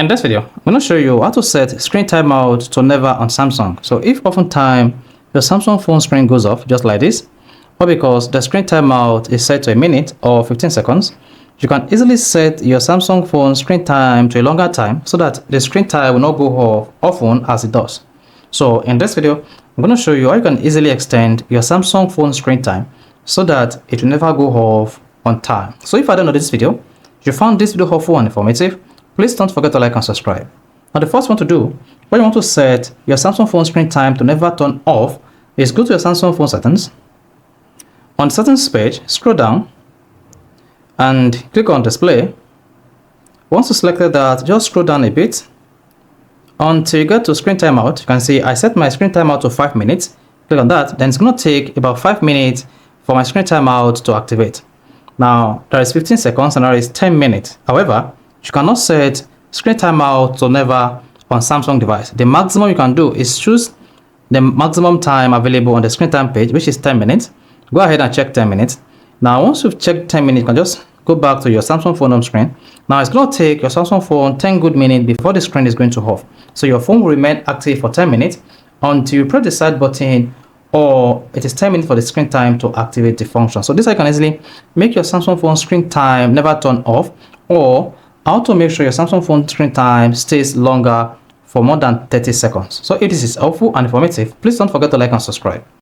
In this video, I'm going to show you how to set screen timeout to never on Samsung. So if oftentimes your Samsung phone screen goes off just like this, or because the screen timeout is set to a minute or 15 seconds, you can easily set your Samsung phone screen time to a longer time so that the screen time will not go off often as it does. So in this video, I'm going to show you how you can easily extend your Samsung phone screen time so that it will never go off on time. So if I don't know this video, you found this video helpful and informative, please don't forget to like and subscribe. Now the first one to do, when you want to set your Samsung phone screen time to never turn off, is go to your Samsung phone settings. On the settings page, scroll down and click on display. Once you selected that, just scroll down a bit until you get to screen timeout. You can see I set my screen timeout to 5 minutes. Click on that, then it's going to take about 5 minutes for my screen timeout to activate. Now there is 15 seconds and there is 10 minutes. However, you cannot set screen timeout to never on Samsung device. The maximum you can do is choose the maximum time available on the screen time page, which is 10 minutes. Go ahead and check 10 minutes. Now, once you've checked 10 minutes, you can just go back to your Samsung phone home screen. Now, it's going to take your Samsung phone 10 good minutes before the screen is going to off. So your phone will remain active for 10 minutes until you press the side button, or it is 10 minutes for the screen time to activate the function. So this I can easily make your Samsung phone screen time never turn off, or how to make sure your Samsung phone screen time stays longer for more than 30 seconds. So if this is helpful and informative, please don't forget to like and subscribe.